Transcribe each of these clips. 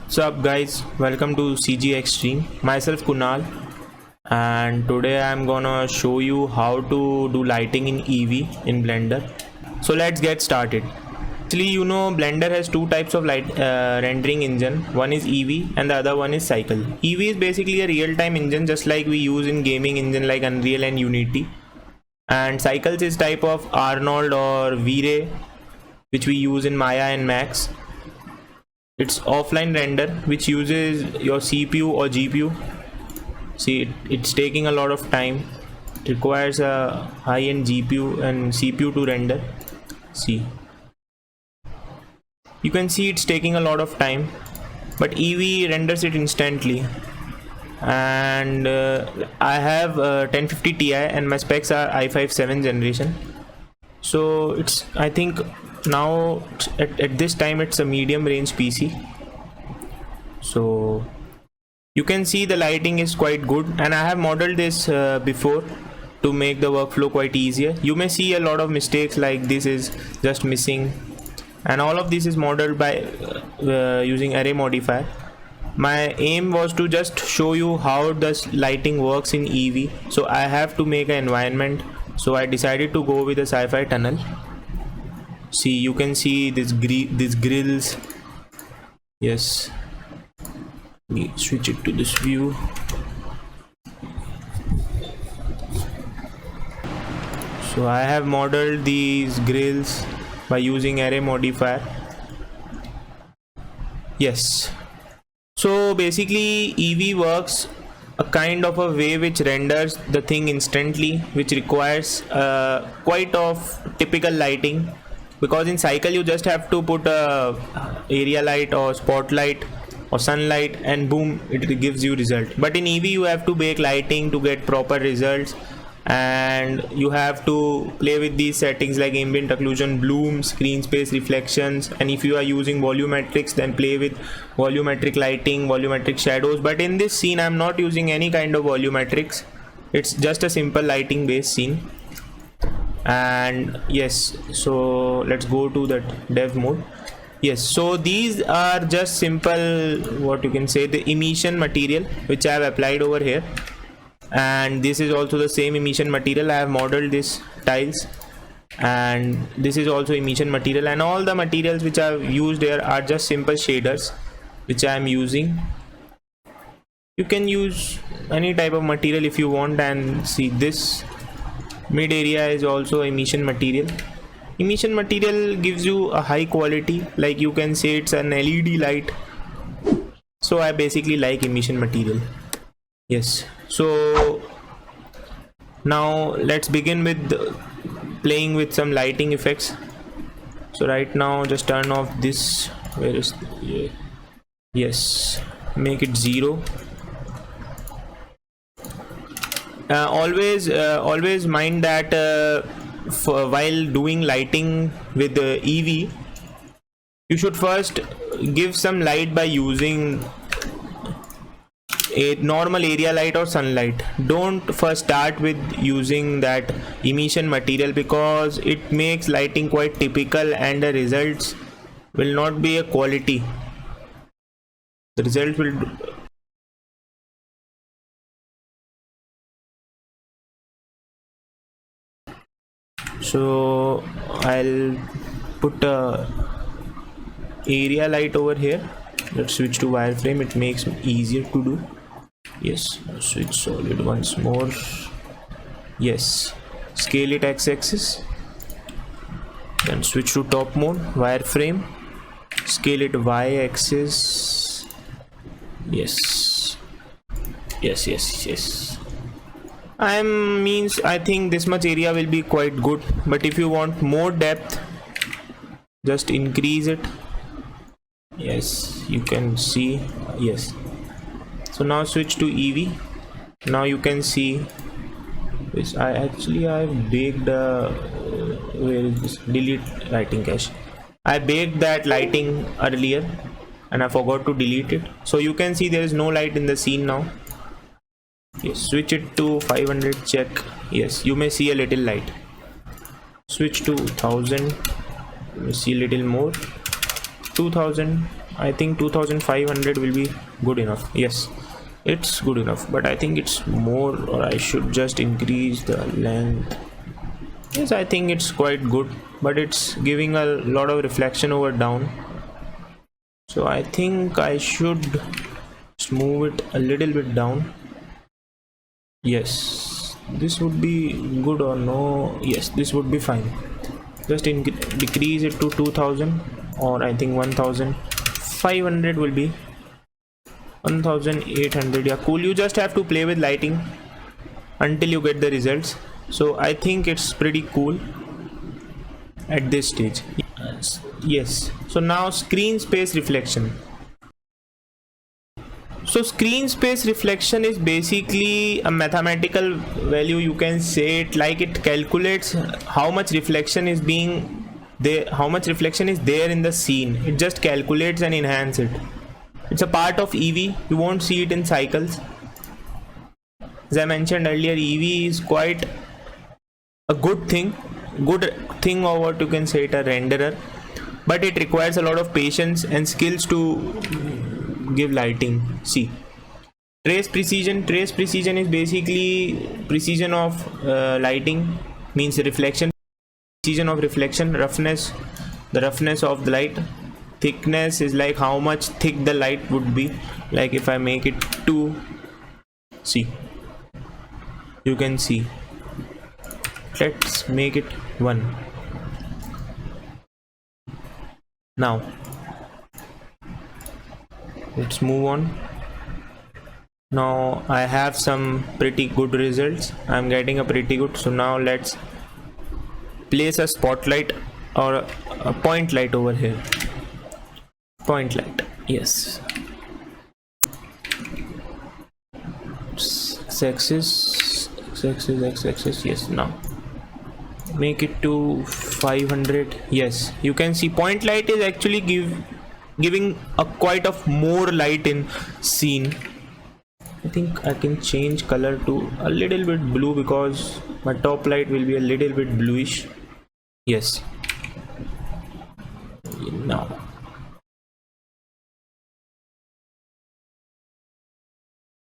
What's up guys, welcome to CG Extreme. Myself Kunal, and today I'm gonna show you how to do lighting in Eevee in Blender. So let's get started. Actually, Blender has two types of light rendering engine. One is Eevee and the other one is Cycle. Eevee is basically a real-time engine just like we use in gaming engine like Unreal and Unity, and Cycles is type of Arnold or V-Ray which we use in Maya and Max. It's offline render which uses your CPU or GPU. See, it's taking a lot of time. It requires a high-end GPU and CPU to render. See, you can see it's taking a lot of time, but Eevee renders it instantly. And I have 1050 Ti and my specs are i5 7th generation. So it's, I think now at this time it's a medium range PC. So you can see the lighting is quite good, and I have modeled this before to make the workflow quite easier. You may see a lot of mistakes like this is just missing, and all of this is modeled by using array modifier. My aim was to just show you how does lighting works in Eevee, so I have to make an environment. So I decided to go with a sci-fi tunnel. See, you can see these grills. Yes, let me switch it to this view. So I have modeled these grills by using array modifier. Yes, so basically Eevee works a kind of a way which renders the thing instantly, which requires quite of typical lighting, because in Cycle you just have to put a area light or spotlight or sunlight and boom, it gives you result. But in Eevee you have to bake lighting to get proper results, and you have to play with these settings like ambient occlusion, bloom, screen space, reflections, and if you are using volumetrics then play with volumetric lighting, volumetric shadows. But in this scene I'm not using any kind of volumetrics, it's just a simple lighting based scene. And yes, so let's go to that dev mode. Yes, so these are just simple, what you can say, the emission material which I have applied over here, and this is also the same emission material. I have modeled this tiles, and this is also emission material, and all the materials which I have used here are just simple shaders which I am using. You can use any type of material if you want. And see, this mid area is also emission material. Emission material gives you a high quality, like you can say it's an LED light, so I basically like emission material. Yes, so now let's begin with playing with some lighting effects. So right now just turn off this, where is the, yes, make it 0. Always mind that while doing lighting with Eevee, you should first give some light by using a normal area light or sunlight. Don't first start with using that emission material, because it makes lighting quite typical and the results will not be a quality. The result will so I'll put a area light over here. Let's switch to wireframe, it makes it easier to do. Yes, switch solid once more. Yes, scale it x-axis, then switch to top mode, wireframe, scale it y-axis. Yes, I think this much area will be quite good, but if you want more depth, just increase it. Yes, you can see. Yes, so now switch to Eevee. Now you can see this. I've baked where is this? Delete lighting cache. I baked that lighting earlier and I forgot to delete it, so you can see there is no light in the scene now. Yes, switch it to 500, check. Yes, you may see a little light. Switch to 1000, you may see a little more. 2000, I think 2500 will be good enough. Yes, it's good enough, but I think it's more, or I should just increase the length. Yes, I think it's quite good, but it's giving a lot of reflection over down, so I think I should move it a little bit down. Yes, this would be good, or no? Yes, this would be fine. Just decrease it to 2000, or I think 1500 will be 1800. Yeah, cool. You just have to play with lighting until you get the results. So I think it's pretty cool at this stage. Yes, so now screen space reflection. So screen space reflection is basically a mathematical value, you can say it like it calculates how much reflection is being there, how much reflection is there in the scene. It just calculates and enhances it. It's a part of EV. You won't see it in cycles. As I mentioned earlier, EV is quite a good thing or what you can say it, a renderer, but it requires a lot of patience and skills to give lighting. See, trace precision is basically precision of lighting, means reflection, precision of reflection. Roughness, the roughness of the light. Thickness is like how much thick the light would be. Like if I make it 2, see, you can see, let's make it 1. Now let's move on. Now I have some pretty good results. I'm getting a pretty good. So now let's place a spotlight or a point light over here. Point light, yes. X-axis, X-axis, yes. Now make it to 500. Yes, you can see point light is actually giving a quite of more light in scene. I think I can change color to a little bit blue because my top light will be a little bit bluish. Yes. Now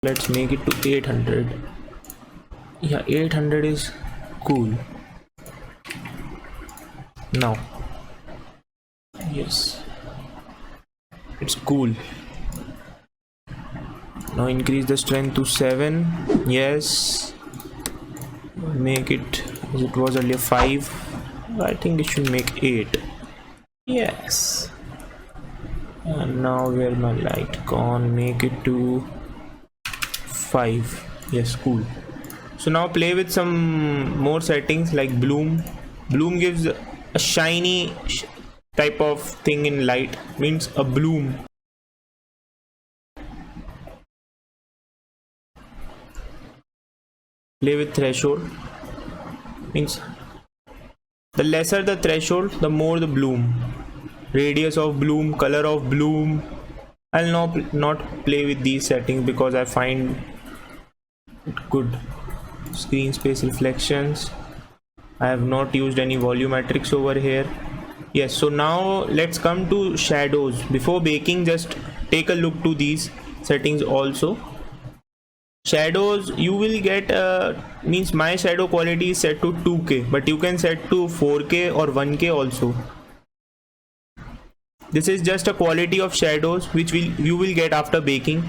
let's make it to 800. Yeah, 800 is cool. Now, yes, it's cool. Now increase the strength to 7. Yes, make it as it was earlier 5. I think it should make 8. Yes. And now where my light gone, make it to 5. Yes, cool. So now play with some more settings like bloom. Bloom gives a shiny type of thing in light, means a bloom. Play with threshold, means the lesser the threshold, the more the bloom. Radius of bloom, color of bloom. I'll not play with these settings because I find it good. Screen space reflections, I have not used any volumetrics over here. Yes, so now let's come to shadows. Before baking, just take a look to these settings also. Shadows, you will get means my shadow quality is set to 2K, but you can set to 4K or 1K also. This is just a quality of shadows which you will get after baking.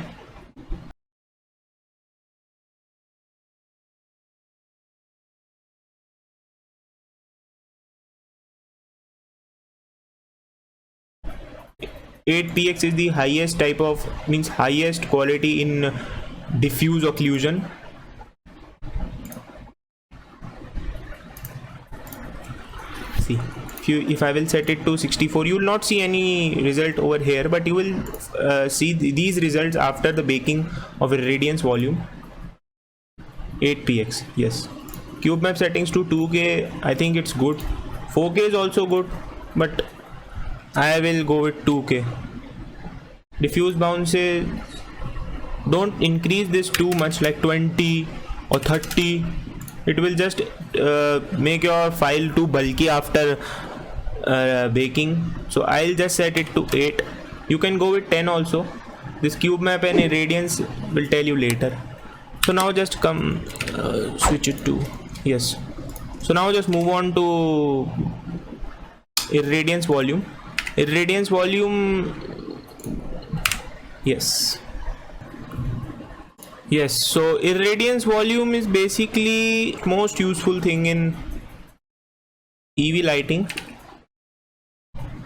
.8px is the highest type of, means highest quality in diffuse occlusion. See, if I will set it to 64, you will not see any result over here, but you will see these results after the baking of irradiance volume. .8px, yes. Cube map settings to 2K, I think it's good. 4K is also good, but I will go with 2K. Diffuse bounces, don't increase this too much, like 20 or 30. It will just make your file too bulky after baking. So I'll just set it to 8. You can go with 10 also. This cube map and irradiance will tell you later. So now just come switch it to yes. So now just move on to irradiance volume. Irradiance volume, yes. So irradiance volume is basically most useful thing in EV lighting.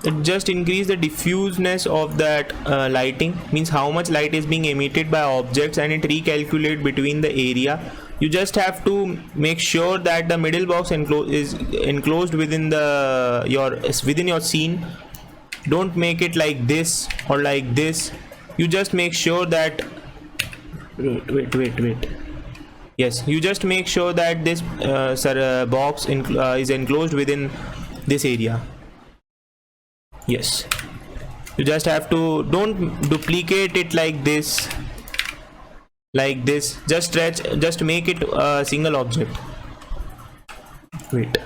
It just increase the diffuseness of that lighting, means how much light is being emitted by objects, and it recalculate between the area. You just have to make sure that the middle box is enclosed within within your scene. Don't make it like this or like this. You just make sure that wait. Yes, you just make sure that this box is enclosed within this area. Yes, you just have to, don't duplicate it like this, just stretch, just make it a single object. Wait,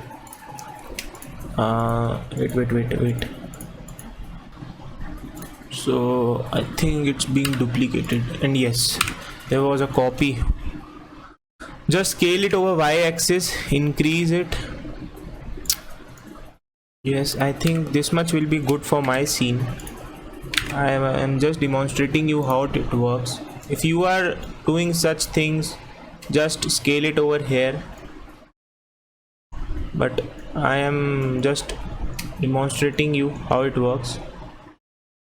so I think it's being duplicated, and yes, there was a copy. Just scale it over y-axis, increase it. Yes, I think this much will be good for my scene. I am just demonstrating you how it works. If you are doing such things, just scale it over here, but I am just demonstrating you how it works.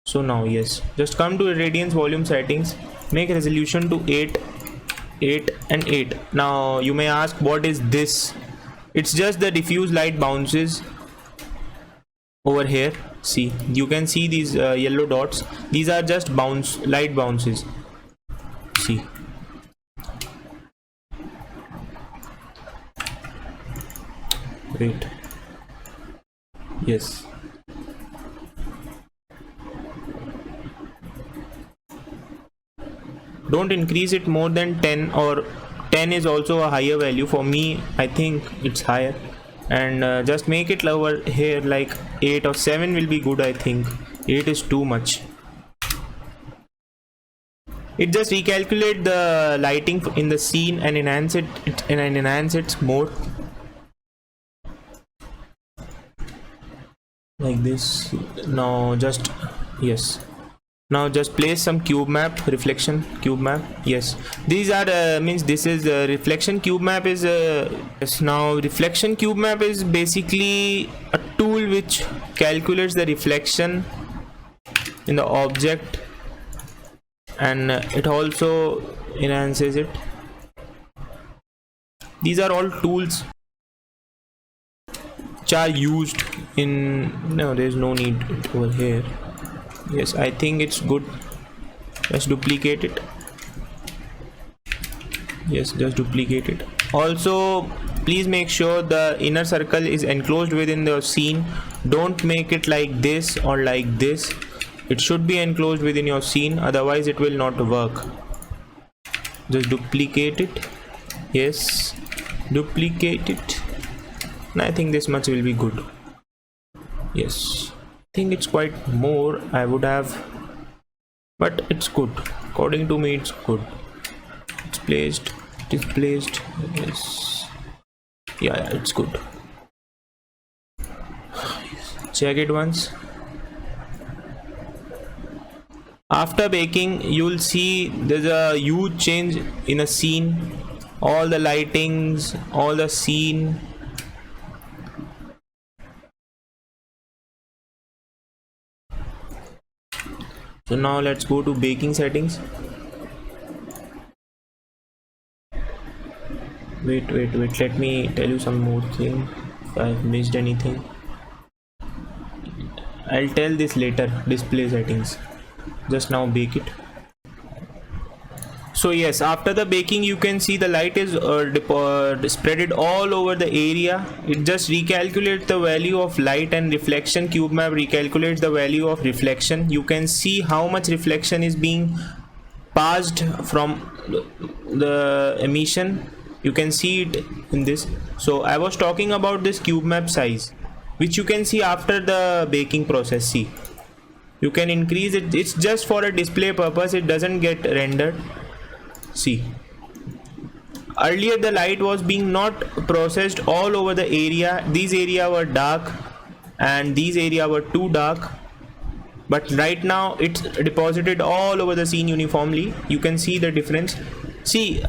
So now yes, just come to irradiance volume settings, make resolution to 8 and 8. Now you may ask, what is this? It's just the diffuse light bounces over here. See, you can see these yellow dots. These are just light bounces. See, wait, yes, don't increase it more than 10, or 10 is also a higher value for me. I think it's higher, and just make it lower here, like 8 or 7 will be good. I think 8 is too much. It just recalculate the lighting in the scene and enhance it more, like this. Now just yes, now just place some cube map, reflection cube map. Yes, these are means this is reflection cube map is yes. Now reflection cube map is basically a tool which calculates the reflection in the object, and it also enhances it. These are all tools which are used in, no, there's no need over here. Yes, I think it's good. Just duplicate it. Yes, just duplicate it. Also, please make sure the inner circle is enclosed within the scene. Don't make it like this or like this. It should be enclosed within your scene, otherwise it will not work. Just duplicate it. Yes, duplicate it. And I think this much will be good. Yes, I think it's quite more I would have, but it's good. According to me, it's good. It's placed. It is placed. Yes. Yeah, it's good. Check it once. After baking, you'll see there's a huge change in a scene. All the lightings, all the scene. So now let's go to baking settings. Wait, let me tell you some more thing. If I've missed anything, I'll tell this later. Display settings. Just now bake it. So yes, after the baking, you can see the light is spread all over the area. It just recalculates the value of light and reflection. Cube map recalculates the value of reflection. You can see how much reflection is being passed from the emission. You can see it in this. So I was talking about this cube map size, which you can see after the baking process. See, You can increase it. It's just for a display purpose, it doesn't get rendered. See, earlier the light was being not processed all over the area. These area were dark and these area were too dark, but right now it's deposited all over the scene uniformly. You can see the difference. See,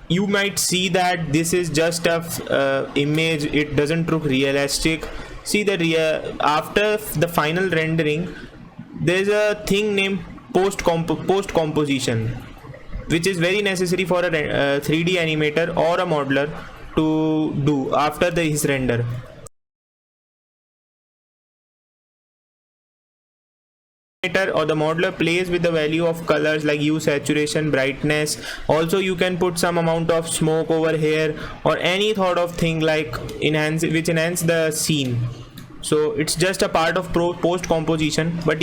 you might see that this is just a image, it doesn't look realistic. See, after the final rendering, there's a thing named post composition, which is very necessary for a 3D animator or a modeler to do after his render. Or the modeler plays with the value of colors like hue, saturation, brightness. Also, you can put some amount of smoke over here or any sort of thing like which enhance the scene. So it's just a part of post composition, but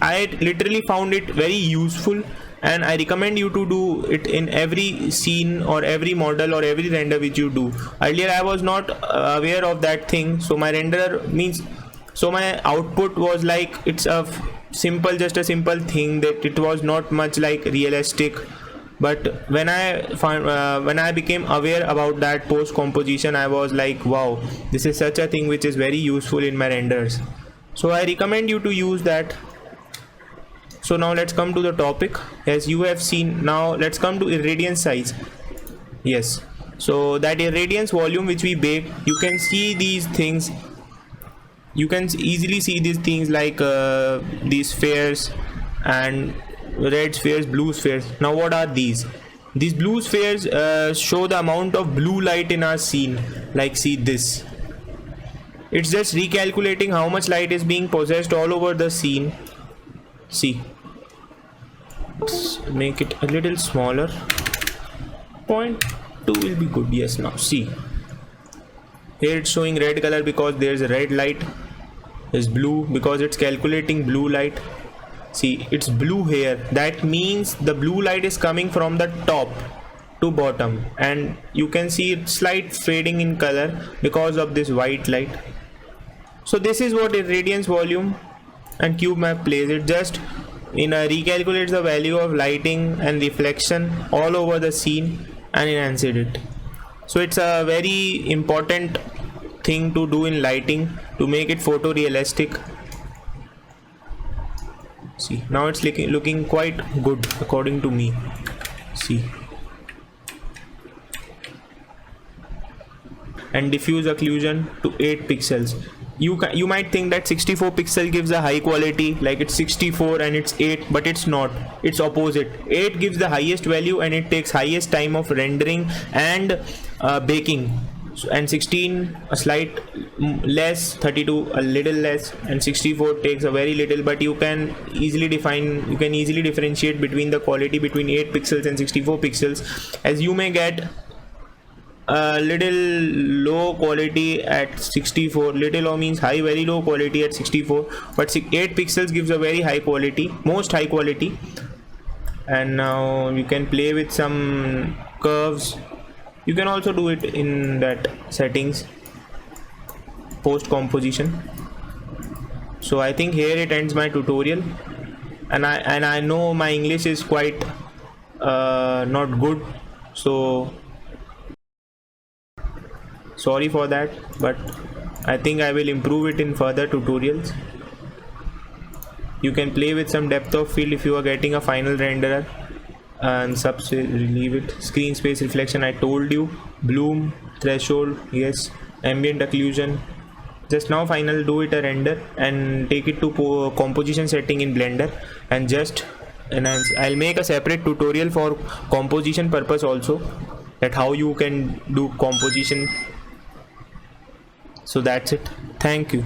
I literally found it very useful, and I recommend you to do it in every scene or every model or every render which you do. Earlier I was not aware of that thing, so my my output was like, it's just a simple thing, that it was not much like realistic. But when I became aware about that post composition, I was like, wow, this is such a thing which is very useful in my renders. So I recommend you to use that. So now let's come to the topic. As you have seen, now let's come to irradiance size. Yes, so that irradiance volume which we bake, you can see these things. You can easily see these things like these spheres and red spheres, blue spheres. Now what are these? These blue spheres show the amount of blue light in our scene. Like, see this, it's just recalculating how much light is being possessed all over the scene. See, let's make it a little smaller. 0.2 will be good. Yes, now see, here it's showing red color because there's a red light. Is blue because it's calculating blue light. See, it's blue here. That means the blue light is coming from the top to bottom, and you can see it's slight fading in color because of this white light. So this is what irradiance volume and cube map plays. It just recalculates the value of lighting and reflection all over the scene and enhances it. So it's a very important thing to do in lighting to make it photorealistic. See, now it's looking quite good according to me. See, and diffuse occlusion to 8 pixels. You might think that 64 pixel gives a high quality, like it's 64 and it's 8, but it's not. It's opposite. 8 gives the highest value and it takes highest time of rendering and baking. And 16 a slight less, 32 a little less, and 64 takes a very little. But you can easily differentiate between the quality between 8 pixels and 64 pixels, as you may get a little low quality at 64. Little low means high, very low quality at 64, but 8 pixels gives a very high quality, most high quality. And now you can play with some curves. You can also do it in that settings, post composition. So I think here it ends my tutorial, and I know my English is quite not good, so sorry for that, but I think I will improve it in further tutorials. You can play with some depth of field if you are getting a final renderer, and leave it. Screen space reflection, I told you. Bloom, threshold, yes. Ambient occlusion. Just now final do it a render and take it to composition setting in Blender and just enhance. I'll make a separate tutorial for composition purpose also, that how you can do composition. So that's it. Thank you.